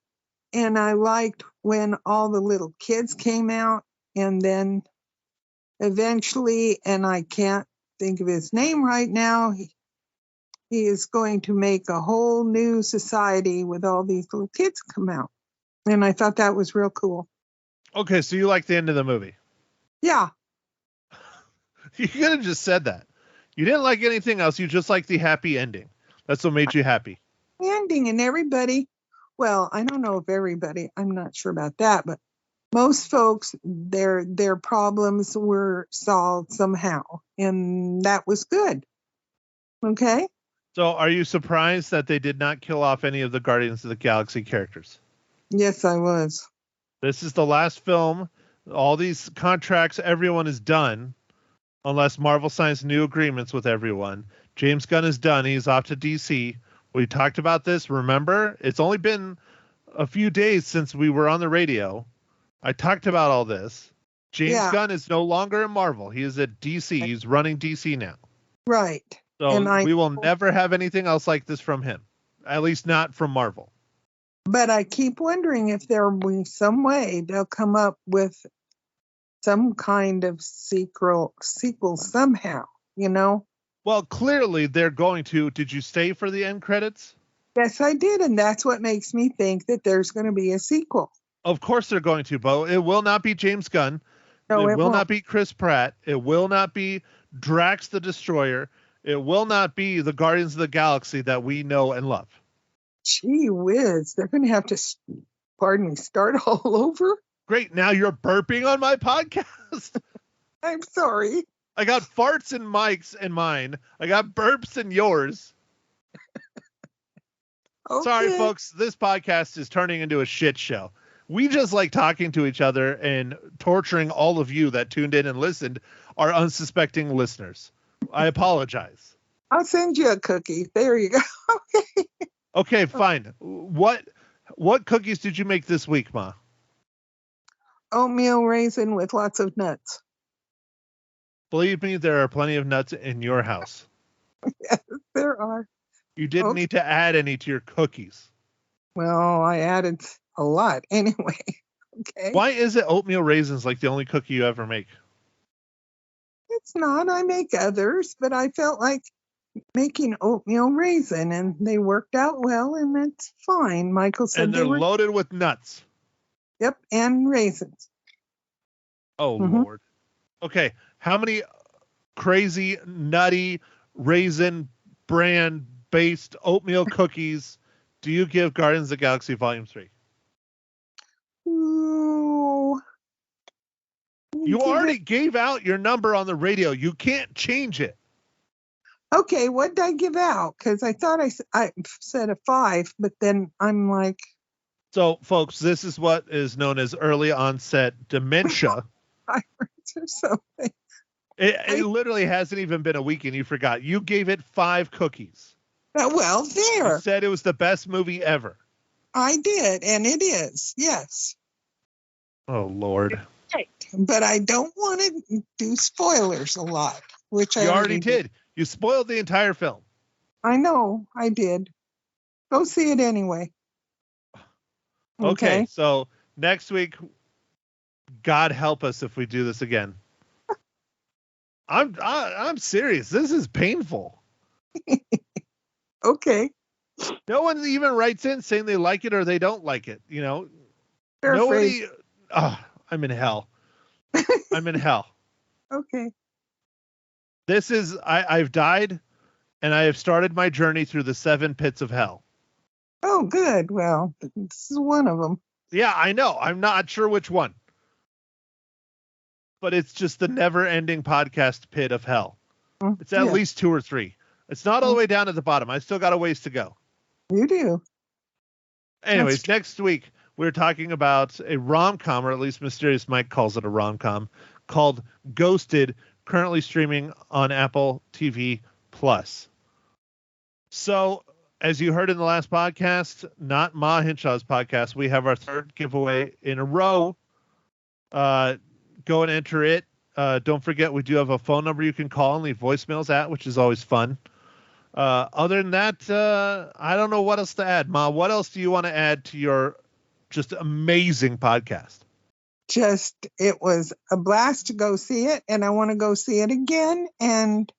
Speaker 5: And I liked when all the little kids came out. And then eventually, and I can't think of his name right now, he is going to make a whole new society with all these little kids come out. And I thought that was real cool.
Speaker 2: Okay, so you like the end of the movie?
Speaker 5: Yeah.
Speaker 2: You could have just said that. You didn't like anything else. You just like the happy ending. That's what made you happy.
Speaker 5: Ending and everybody, well, I don't know if everybody, I'm not sure about that, but most folks, their problems were solved somehow, and that was good. Okay.
Speaker 2: So are you surprised that they did not kill off any of the Guardians of the Galaxy characters?
Speaker 5: Yes, I was.
Speaker 2: This is the last film. All these contracts, everyone is done, unless Marvel signs new agreements with everyone. James Gunn is done. He's off to DC. We talked about this. Remember, it's only been a few days since we were on the radio. I talked about all this. James Gunn is no longer in Marvel. He is at DC. He's running DC now.
Speaker 5: Right.
Speaker 2: So we will never have anything else like this from him. At least not from Marvel.
Speaker 5: But I keep wondering if there will be some way they'll come up with some kind of sequel somehow, you know?
Speaker 2: Well, clearly they're going to. Did you stay for the end credits?
Speaker 5: Yes, I did. And that's what makes me think that there's going to be a sequel.
Speaker 2: Of course they're going to, Bo. It will not be James Gunn.
Speaker 5: No,
Speaker 2: it will
Speaker 5: won't.
Speaker 2: not be Chris Pratt. It will not be Drax the Destroyer. It will not be the Guardians of the Galaxy that we know and love.
Speaker 5: Gee whiz. They're going to have to, start all over?
Speaker 2: Great. Now you're burping on my podcast.
Speaker 5: I'm sorry.
Speaker 2: I got farts in Mike's and mine. I got burps in yours.
Speaker 5: Okay.
Speaker 2: Sorry, folks. This podcast is turning into a shit show. We just like talking to each other and torturing all of you that tuned in and listened, our unsuspecting listeners. I apologize.
Speaker 5: I'll send you a cookie. There you go. Okay.
Speaker 2: Okay, fine. What cookies did you make this week, Ma?
Speaker 5: Oatmeal raisin with lots of nuts.
Speaker 2: Believe me, there are plenty of nuts in your house.
Speaker 5: Yes, there are.
Speaker 2: You didn't need to add any to your cookies.
Speaker 5: Well, I added a lot anyway. Okay.
Speaker 2: Why is it oatmeal raisins like the only cookie you ever make?
Speaker 5: It's not. I make others, but I felt like making oatmeal raisin, and they worked out well, and that's fine. Michael said
Speaker 2: And they're
Speaker 5: they were
Speaker 2: loaded with nuts.
Speaker 5: Yep, and raisins.
Speaker 2: Oh,
Speaker 5: Mhm.
Speaker 2: Lord. Okay, how many crazy, nutty, raisin brand-based oatmeal cookies do you give Guardians of the Galaxy Volume 3?
Speaker 5: Ooh.
Speaker 2: You already gave out your number on the radio. You can't change it.
Speaker 5: Okay, what did I give out? Because I thought I said a 5, but then I'm like,
Speaker 2: So, folks, this is what is known as early onset dementia.
Speaker 5: or something.
Speaker 2: It literally hasn't even been a week and you forgot. You gave it 5 cookies.
Speaker 5: Well, there.
Speaker 2: You said it was the best movie ever.
Speaker 5: I did, and it is, yes.
Speaker 2: Oh, Lord.
Speaker 5: Right. But I don't want to do spoilers a lot, which I
Speaker 2: You already did. You spoiled the entire film.
Speaker 5: I know, I did. Go see it anyway.
Speaker 2: Okay, so next week, God help us if we do this again. I'm serious. This is painful.
Speaker 5: Okay.
Speaker 2: No one even writes in saying they like it or they don't like it. You know,
Speaker 5: Fair
Speaker 2: nobody. I'm in hell. I'm in hell.
Speaker 5: Okay.
Speaker 2: This is I've died, and I have started my journey through the 7 pits of hell.
Speaker 5: Oh, good. Well, this is one of them.
Speaker 2: Yeah, I know. I'm not sure which one. But it's just the never-ending podcast pit of hell. It's at least 2 or 3. It's not all the way down at the bottom. I still got a ways to go.
Speaker 5: You do.
Speaker 2: Anyways, next week, we're talking about a rom-com, or at least Mysterious Mike calls it a rom-com, called Ghosted, currently streaming on Apple TV+. So, as you heard in the last podcast, not Ma Hinshaw's podcast, we have our 3rd giveaway in a row. Go and enter it. Don't forget, we do have a phone number you can call and leave voicemails at, which is always fun. Other than that, I don't know what else to add. Ma, what else do you want to add to your just amazing podcast?
Speaker 5: It was a blast to go see it, and I want to go see it again, and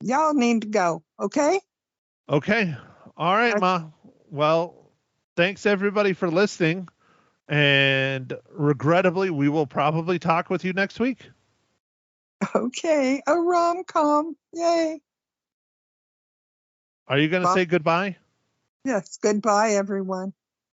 Speaker 5: y'all need to go, okay?
Speaker 2: Okay. All right, Ma. Well, thanks everybody for listening. And regrettably, we will probably talk with you next week.
Speaker 5: Okay, a rom-com. Yay.
Speaker 2: Are you going to say goodbye?
Speaker 5: Yes, goodbye, everyone.